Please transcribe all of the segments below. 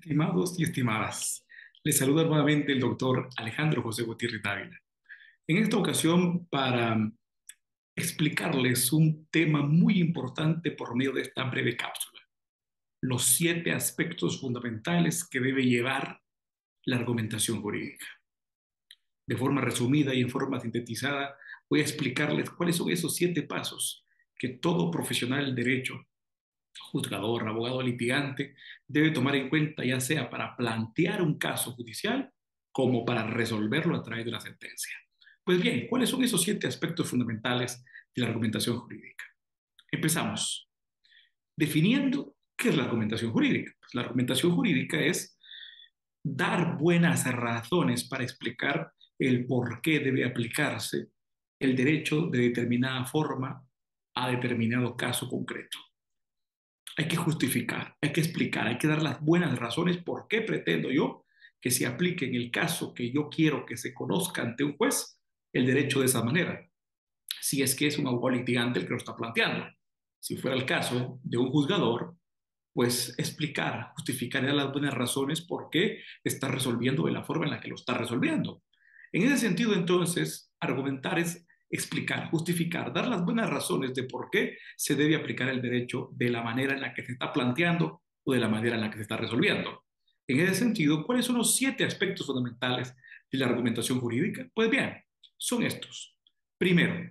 Estimados y estimadas, les saluda nuevamente el doctor Alejandro José Gutiérrez Dávila. En esta ocasión, para explicarles un tema muy importante por medio de esta breve cápsula, los 7 aspectos fundamentales que debe llevar la argumentación jurídica. De forma resumida y en forma sintetizada, voy a explicarles cuáles son esos 7 pasos que todo profesional del derecho, juzgador, abogado litigante, debe tomar en cuenta, ya sea para plantear un caso judicial como para resolverlo a través de la sentencia. Pues bien, ¿cuáles son esos 7 aspectos fundamentales de la argumentación jurídica? Empezamos definiendo qué es la argumentación jurídica. Pues la argumentación jurídica es dar buenas razones para explicar el por qué debe aplicarse el derecho de determinada forma a determinado caso concreto. Hay que justificar, hay que explicar, hay que dar las buenas razones por qué pretendo yo que se aplique en el caso que yo quiero que se conozca ante un juez el derecho de esa manera, si es que es un abogado litigante el que lo está planteando. Si fuera el caso de un juzgador, pues explicar, justificar y dar las buenas razones por qué está resolviendo de la forma en la que lo está resolviendo. En ese sentido, entonces, argumentar es explicar, justificar, dar las buenas razones de por qué se debe aplicar el derecho de la manera en la que se está planteando o de la manera en la que se está resolviendo. En ese sentido, ¿cuáles son los 7 aspectos fundamentales de la argumentación jurídica? Pues bien, son estos. Primero,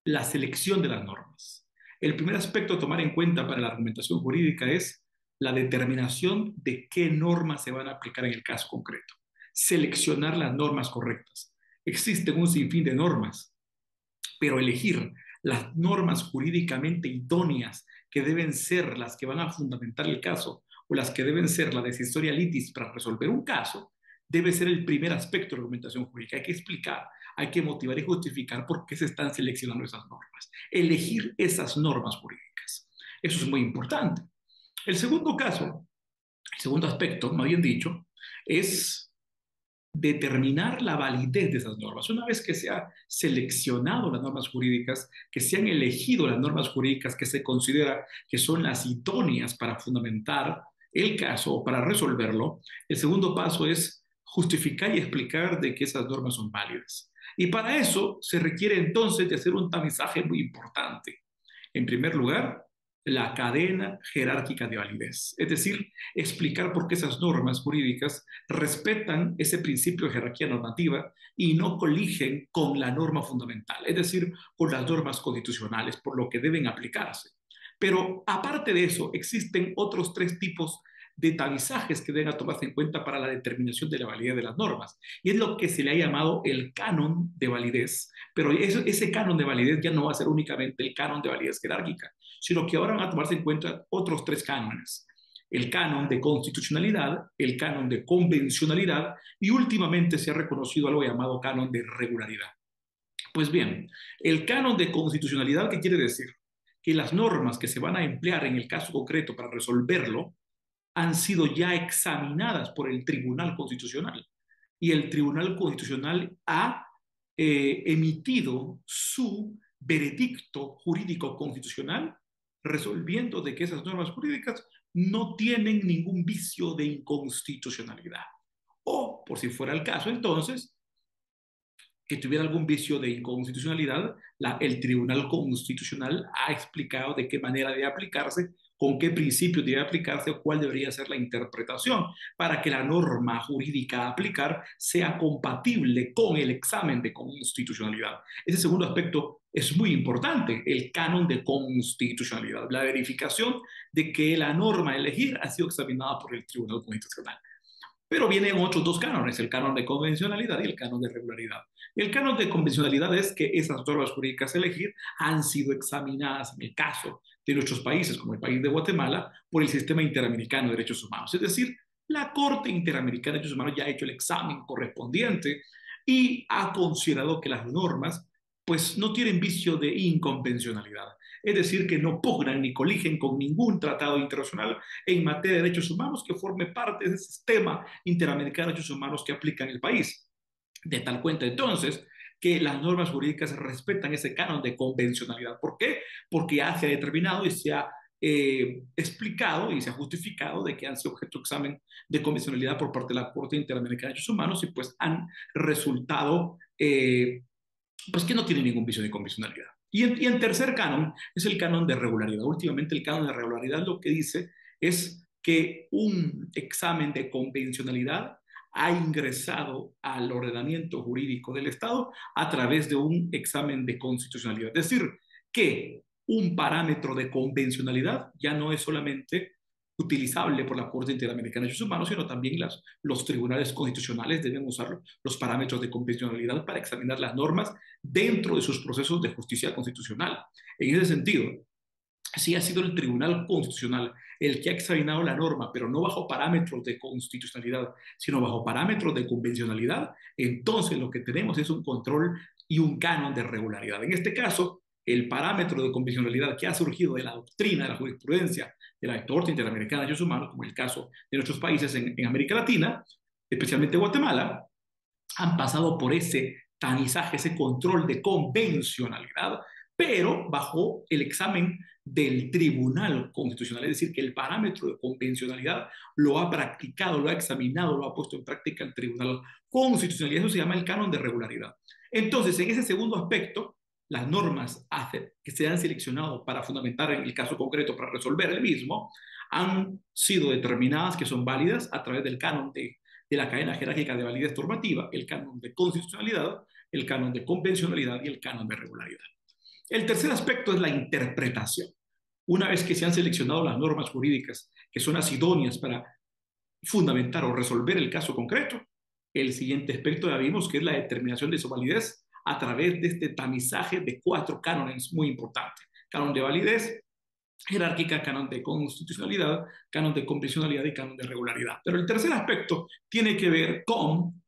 la selección de las normas. El primer aspecto a tomar en cuenta para la argumentación jurídica es la determinación de qué normas se van a aplicar en el caso concreto. Seleccionar las normas correctas. Existen un sinfín de normas, pero elegir las normas jurídicamente idóneas que deben ser las que van a fundamentar el caso o las que deben ser la decisoria litis para resolver un caso, debe ser el primer aspecto de la argumentación jurídica. Hay que explicar, hay que motivar y justificar por qué se están seleccionando esas normas. Elegir esas normas jurídicas. Eso es muy importante. El segundo caso, el segundo aspecto, más bien dicho, es determinar la validez de esas normas. Una vez que se ha seleccionado las normas jurídicas, que se han elegido las normas jurídicas que se considera que son las idóneas para fundamentar el caso o para resolverlo, el segundo paso es justificar y explicar de que esas normas son válidas. Y para eso se requiere entonces de hacer un tamizaje muy importante. En primer lugar, la cadena jerárquica de validez, es decir, explicar por qué esas normas jurídicas respetan ese principio de jerarquía normativa y no coligen con la norma fundamental, es decir, con las normas constitucionales, por lo que deben aplicarse. Pero aparte de eso, existen otros 3 tipos de tamizajes que deben tomarse en cuenta para la determinación de la validez de las normas. Y es lo que se le ha llamado el canon de validez. Pero ese canon de validez ya no va a ser únicamente el canon de validez jerárquica, sino que ahora van a tomarse en cuenta otros 3 cánones. El canon de constitucionalidad, el canon de convencionalidad y últimamente se ha reconocido algo llamado canon de regularidad. Pues bien, el canon de constitucionalidad, ¿qué quiere decir? Que las normas que se van a emplear en el caso concreto para resolverlo han sido ya examinadas por el Tribunal Constitucional y el Tribunal Constitucional ha emitido su veredicto jurídico constitucional resolviendo de que esas normas jurídicas no tienen ningún vicio de inconstitucionalidad. O, por si fuera el caso, entonces, que tuviera algún vicio de inconstitucionalidad, el Tribunal Constitucional ha explicado de qué manera debe aplicarse, con qué principios debe aplicarse o cuál debería ser la interpretación para que la norma jurídica a aplicar sea compatible con el examen de constitucionalidad. Ese segundo aspecto es muy importante, el canon de constitucionalidad, la verificación de que la norma a elegir ha sido examinada por el Tribunal Constitucional. Pero vienen otros 2 cánones, el canon de convencionalidad y el canon de regularidad. El canon de convencionalidad es que esas normas jurídicas a elegir han sido examinadas en el caso de nuestros países, como el país de Guatemala, por el Sistema Interamericano de Derechos Humanos. Es decir, la Corte Interamericana de Derechos Humanos ya ha hecho el examen correspondiente y ha considerado que las normas pues no tienen vicio de inconvencionalidad. Es decir, que no pugnan ni coligen con ningún tratado internacional en materia de derechos humanos que forme parte del sistema interamericano de derechos humanos que aplica en el país. De tal cuenta, entonces, que las normas jurídicas respetan ese canon de convencionalidad. ¿Por qué? Porque ya se ha determinado y se ha explicado y se ha justificado de que han sido objeto de examen de convencionalidad por parte de la Corte Interamericana de Derechos Humanos y pues han resultado pues que no tienen ningún vicio de convencionalidad. Y en tercer canon es el canon de regularidad. Últimamente el canon de regularidad lo que dice es que un examen de convencionalidad ha ingresado al ordenamiento jurídico del Estado a través de un examen de constitucionalidad. Es decir, que un parámetro de convencionalidad ya no es solamente utilizable por la Corte Interamericana de Derechos Humanos, sino también los tribunales constitucionales deben usar los parámetros de convencionalidad para examinar las normas dentro de sus procesos de justicia constitucional. En ese sentido, si ha sido el Tribunal Constitucional el que ha examinado la norma, pero no bajo parámetros de constitucionalidad, sino bajo parámetros de convencionalidad, entonces lo que tenemos es un control y un canon de regularidad. En este caso, el parámetro de convencionalidad que ha surgido de la doctrina, de la jurisprudencia de la Corte Interamericana de Derechos Humanos, como el caso de nuestros países en América Latina, especialmente Guatemala, han pasado por ese tamizaje, ese control de convencionalidad, pero bajo el examen del Tribunal Constitucional, es decir, que el parámetro de convencionalidad lo ha practicado, lo ha examinado, lo ha puesto en práctica el Tribunal Constitucional, y eso se llama el canon de regularidad. Entonces, en ese segundo aspecto, las normas que se han seleccionado para fundamentar en el caso concreto, para resolver el mismo, han sido determinadas que son válidas a través del canon de la cadena jerárquica de validez normativa, el canon de constitucionalidad, el canon de convencionalidad y el canon de regularidad. El tercer aspecto es la interpretación. Una vez que se han seleccionado las normas jurídicas que son las idóneas para fundamentar o resolver el caso concreto, el siguiente aspecto ya vimos que es la determinación de su validez a través de este tamizaje de 4 cánones muy importantes. Canon de validez jerárquica, canon de constitucionalidad, canon de convencionalidad y canon de regularidad. Pero el tercer aspecto tiene que ver con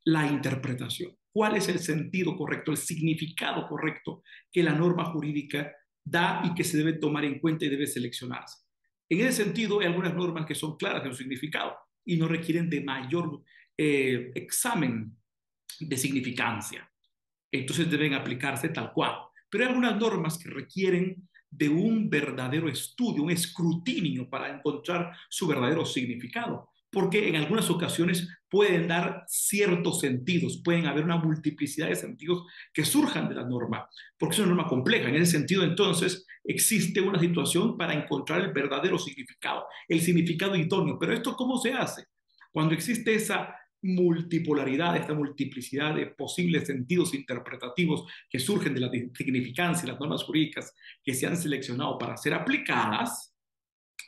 la interpretación. ¿Cuál es el sentido correcto, el significado correcto que la norma jurídica da y que se debe tomar en cuenta y debe seleccionarse? En ese sentido, hay algunas normas que son claras en su significado y no requieren de mayor examen de significancia. Entonces deben aplicarse tal cual. Pero hay algunas normas que requieren de un verdadero estudio, un escrutinio para encontrar su verdadero significado, porque en algunas ocasiones pueden dar ciertos sentidos, pueden haber una multiplicidad de sentidos que surjan de la norma, porque es una norma compleja. En ese sentido, entonces, existe una situación para encontrar el verdadero significado, el significado idóneo. Pero ¿esto cómo se hace? Cuando existe esa multipolaridad, esta multiplicidad de posibles sentidos interpretativos que surgen de la significancia de las normas jurídicas que se han seleccionado para ser aplicadas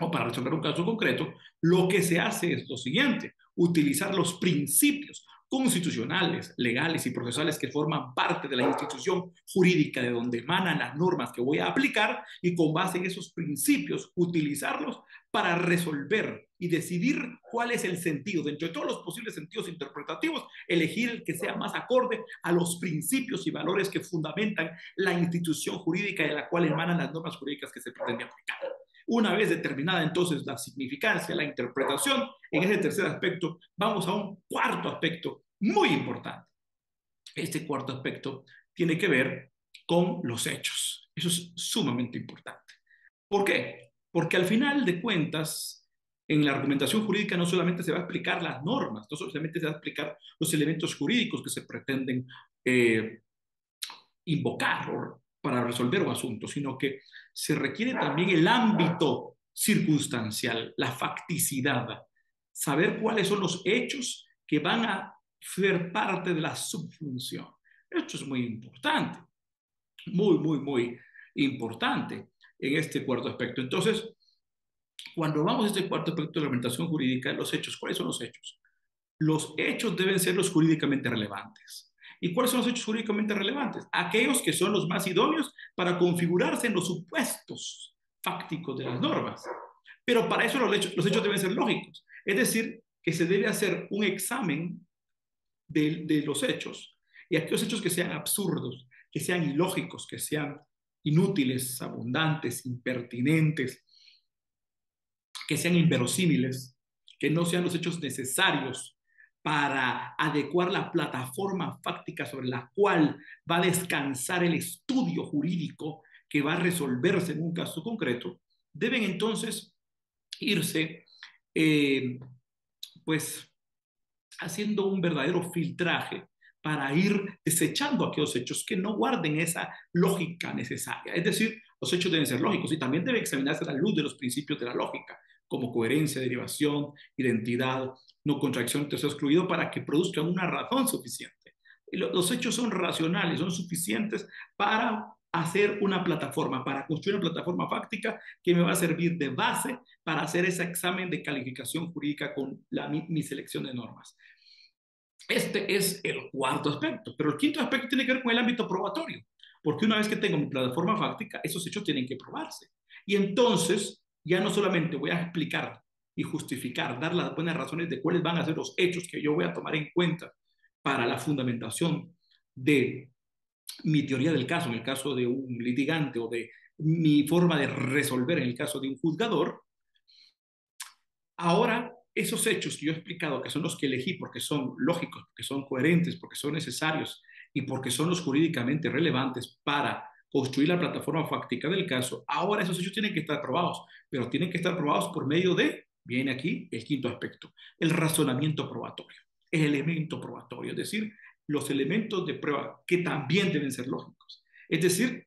o para resolver un caso concreto, lo que se hace es lo siguiente: utilizar los principios constitucionales, legales y procesales que forman parte de la institución jurídica de donde emanan las normas que voy a aplicar, y con base en esos principios utilizarlos para resolver y decidir cuál es el sentido. Dentro de todos los posibles sentidos interpretativos, elegir el que sea más acorde a los principios y valores que fundamentan la institución jurídica de la cual emanan las normas jurídicas que se pretende aplicar. Una vez determinada entonces la significancia, la interpretación, en ese tercer aspecto vamos a un cuarto aspecto muy importante. Este cuarto aspecto tiene que ver con los hechos. Eso es sumamente importante. ¿Por qué? Porque al final de cuentas, en la argumentación jurídica no solamente se va a explicar las normas, no solamente se va a explicar los elementos jurídicos que se pretenden invocar para resolver un asunto, sino que se requiere también el ámbito circunstancial, la facticidad, saber cuáles son los hechos que van a ser parte de la subfunción. Esto es muy importante, muy, muy, muy importante en este cuarto aspecto. Entonces, cuando vamos a este cuarto aspecto de la argumentación jurídica, los hechos, ¿cuáles son los hechos? Los hechos deben ser los jurídicamente relevantes. ¿Y cuáles son los hechos jurídicamente relevantes? Aquellos que son los más idóneos para configurarse en los supuestos fácticos de las normas. Pero para eso los hechos deben ser lógicos. Es decir, que se debe hacer un examen de los hechos, y aquellos hechos que sean absurdos, que sean ilógicos, que sean inútiles, abundantes, impertinentes, que sean inverosímiles, que no sean los hechos necesarios para adecuar la plataforma fáctica sobre la cual va a descansar el estudio jurídico que va a resolverse en un caso concreto, deben entonces irse, eh, pues, haciendo un verdadero filtraje para ir desechando aquellos hechos que no guarden esa lógica necesaria. Es decir, los hechos deben ser lógicos y también debe examinarse a la luz de los principios de la lógica, como coherencia, derivación, identidad, no contradicción, tercero excluido, para que produzcan una razón suficiente. Y los hechos son racionales, son suficientes para hacer una plataforma, para construir una plataforma fáctica que me va a servir de base para hacer ese examen de calificación jurídica con mi selección de normas. Este es el cuarto aspecto, pero el quinto aspecto tiene que ver con el ámbito probatorio, porque una vez que tengo mi plataforma fáctica, esos hechos tienen que probarse. Y entonces ya no solamente voy a explicar y justificar, dar las buenas razones de cuáles van a ser los hechos que yo voy a tomar en cuenta para la fundamentación de mi teoría del caso, en el caso de un litigante, o de mi forma de resolver en el caso de un juzgador. Ahora, esos hechos que yo he explicado, que son los que elegí porque son lógicos, porque son coherentes, porque son necesarios y porque son los jurídicamente relevantes para construir la plataforma fáctica del caso, ahora esos hechos tienen que estar probados, pero tienen que estar probados por medio de, viene aquí el quinto aspecto, el razonamiento probatorio, el elemento probatorio, es decir, los elementos de prueba que también deben ser lógicos. Es decir,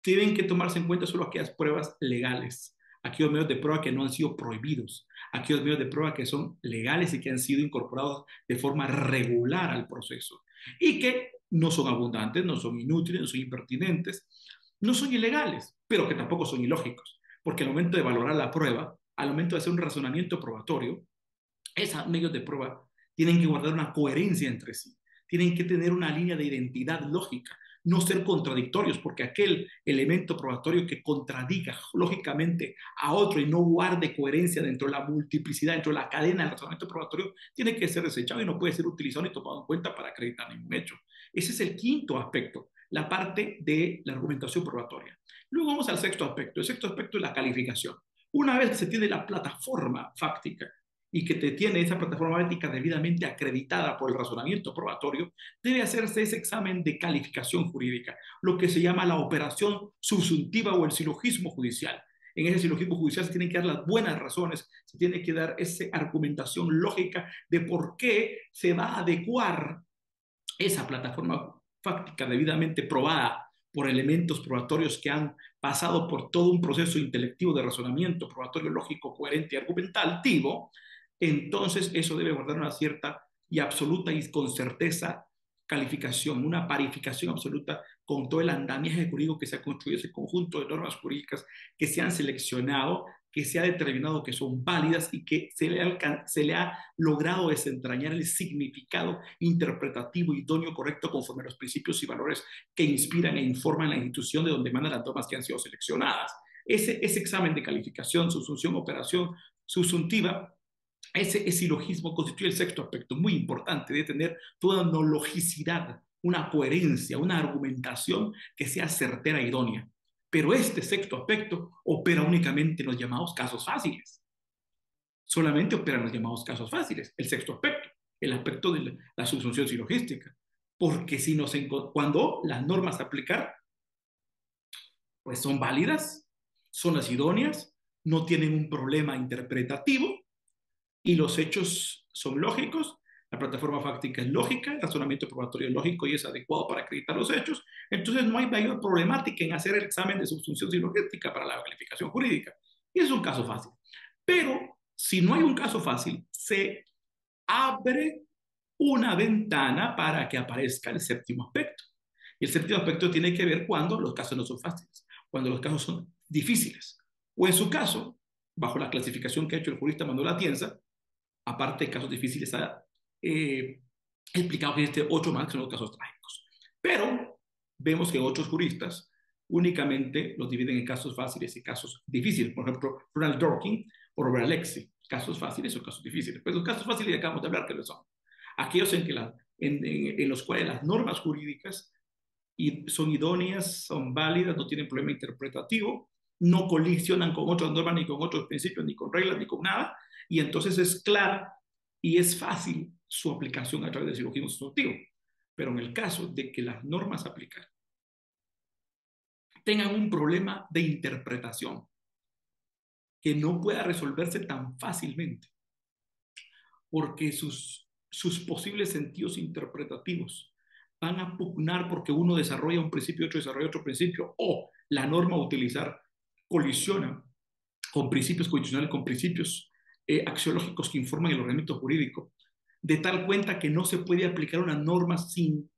tienen que tomarse en cuenta solo aquellas pruebas legales, aquellos medios de prueba que no han sido prohibidos, aquellos medios de prueba que son legales y que han sido incorporados de forma regular al proceso y que no son abundantes, no son inútiles, no son impertinentes, no son ilegales, pero que tampoco son ilógicos, porque al momento de valorar la prueba, al momento de hacer un razonamiento probatorio, esos medios de prueba tienen que guardar una coherencia entre sí, tienen que tener una línea de identidad lógica, no ser contradictorios, porque aquel elemento probatorio que contradiga lógicamente a otro y no guarde coherencia dentro de la multiplicidad, dentro de la cadena del razonamiento probatorio, tiene que ser desechado y no puede ser utilizado ni tomado en cuenta para acreditar ningún hecho. Ese es el quinto aspecto, la parte de la argumentación probatoria. Luego vamos al sexto aspecto. El sexto aspecto es la calificación. Una vez que se tiene la plataforma fáctica y que te tiene esa plataforma ética debidamente acreditada por el razonamiento probatorio, debe hacerse ese examen de calificación jurídica, lo que se llama la operación subsuntiva o el silogismo judicial. En ese silogismo judicial se tienen que dar las buenas razones, se tiene que dar esa argumentación lógica de por qué se va a adecuar esa plataforma fáctica debidamente probada por elementos probatorios que han pasado por todo un proceso intelectivo de razonamiento probatorio lógico, coherente y argumentativo. Entonces eso debe guardar una cierta y absoluta y con certeza calificación, una parificación absoluta con todo el andamiaje jurídico que se ha construido, ese conjunto de normas jurídicas que se han seleccionado, que se ha determinado que son válidas y que se le ha logrado desentrañar el significado interpretativo, idóneo, correcto, conforme a los principios y valores que inspiran e informan la institución de donde mandan las normas que han sido seleccionadas. Ese examen de calificación, subsunción, operación subsuntiva, ese silogismo constituye el sexto aspecto, muy importante, de tener toda una logicidad, una coherencia, una argumentación que sea certera e idónea. Pero este sexto aspecto opera únicamente en los llamados casos fáciles. Solamente opera en los llamados casos fáciles. El sexto aspecto, el aspecto de la subsunción silogística. Porque si cuando las normas a aplicar pues son válidas, son las idóneas, no tienen un problema interpretativo, y los hechos son lógicos, la plataforma fáctica es lógica, el razonamiento probatorio es lógico y es adecuado para acreditar los hechos, entonces no hay mayor problemática en hacer el examen de subsunción silogética para la calificación jurídica. Y es un caso fácil. Pero si no hay un caso fácil, se abre una ventana para que aparezca el séptimo aspecto. Y el séptimo aspecto tiene que ver cuando los casos no son fáciles, cuando los casos son difíciles. O en su caso, bajo la clasificación que ha hecho el jurista Manuel Atienza, aparte de casos difíciles, ha explicado que existe 8 más que son los casos trágicos. Pero vemos que otros juristas únicamente los dividen en casos fáciles y casos difíciles. Por ejemplo, Ronald Dworkin o Robert Alexi, casos fáciles o casos difíciles. Pues los casos fáciles acabamos de hablar que lo son. Aquellos en los cuales las normas jurídicas son idóneas, son válidas, no tienen problema interpretativo, no colisionan con otras normas, ni con otros principios, ni con reglas, ni con nada, y entonces es clara y es fácil su aplicación a través del silogismo sustantivo. Pero en el caso de que las normas aplicadas tengan un problema de interpretación, que no pueda resolverse tan fácilmente, porque sus posibles sentidos interpretativos van a pugnar porque uno desarrolla un principio y otro desarrolla otro principio, o la norma a utilizar colisiona con principios constitucionales, con principios axiológicos que informan el ordenamiento jurídico, de tal cuenta que no se puede aplicar una norma sin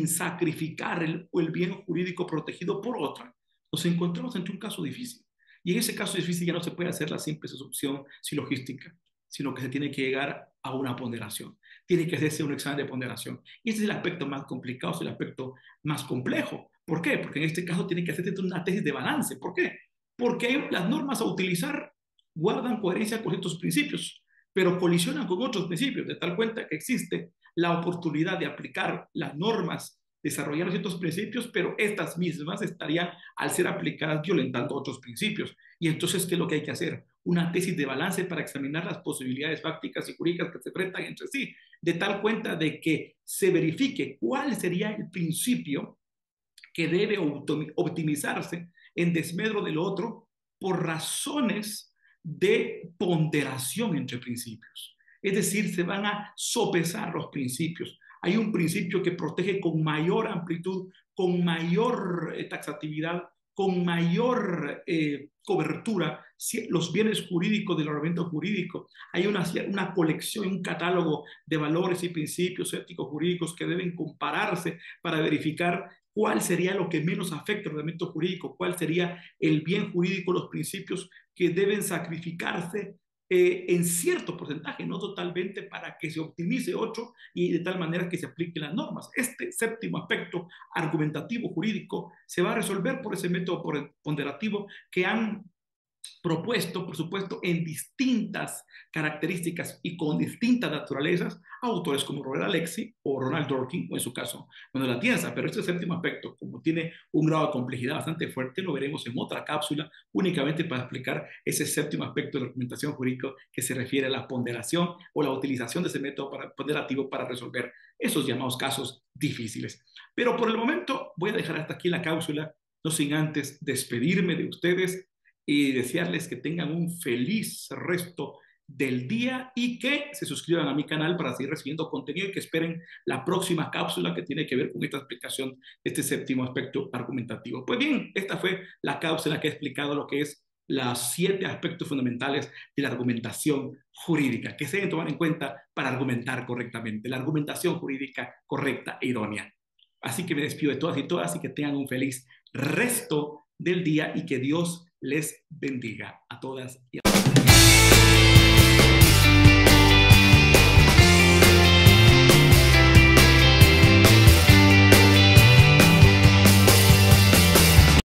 sacrificar el bien jurídico protegido por otra. Nos encontramos ante un caso difícil. Y en ese caso difícil ya no se puede hacer la simple solución silogística, sino que se tiene que llegar a una ponderación. Tiene que hacerse un examen de ponderación. Y ese es el aspecto más complicado, es el aspecto más complejo. ¿Por qué? Porque en este caso tiene que hacerse una tesis de balance. ¿Por qué? Porque las normas a utilizar guardan coherencia con estos principios, pero colisionan con otros principios, de tal cuenta que existe la oportunidad de aplicar las normas, desarrollar ciertos principios, pero estas mismas estarían, al ser aplicadas, violentando otros principios. Y entonces, ¿qué es lo que hay que hacer? Una tesis de balance para examinar las posibilidades fácticas y jurídicas que se enfrentan entre sí, de tal cuenta de que se verifique cuál sería el principio que debe optimizarse en desmedro del otro por razones de ponderación entre principios. Es decir, se van a sopesar los principios. Hay un principio que protege con mayor amplitud, con mayor taxatividad, con mayor cobertura los bienes jurídicos del ordenamiento jurídico. Hay una colección, un catálogo de valores y principios éticos jurídicos que deben compararse para verificar cuál sería lo que menos afecta al ordenamiento jurídico, cuál sería el bien jurídico, los principios que deben sacrificarse en cierto porcentaje, no totalmente, para que se optimice otro y de tal manera que se apliquen las normas. Este séptimo aspecto argumentativo jurídico se va a resolver por ese método ponderativo que han propuesto, por supuesto, en distintas características y con distintas naturalezas, autores como Robert Alexi o Ronald Dworkin, o en su caso, Manuel Atienza. Pero este séptimo aspecto, como tiene un grado de complejidad bastante fuerte, lo veremos en otra cápsula, únicamente para explicar ese séptimo aspecto de la argumentación jurídica que se refiere a la ponderación o la utilización de ese método ponderativo para resolver esos llamados casos difíciles. Pero por el momento voy a dejar hasta aquí la cápsula, no sin antes despedirme de ustedes y desearles que tengan un feliz resto del día y que se suscriban a mi canal para seguir recibiendo contenido y que esperen la próxima cápsula que tiene que ver con esta explicación de este séptimo aspecto argumentativo. Pues bien, esta fue la cápsula que ha explicado lo que es los 7 aspectos fundamentales de la argumentación jurídica que se deben tomar en cuenta para argumentar correctamente, la argumentación jurídica correcta e idónea. Así que me despido de todas y todas y que tengan un feliz resto del día y que Dios les bendiga a todas y a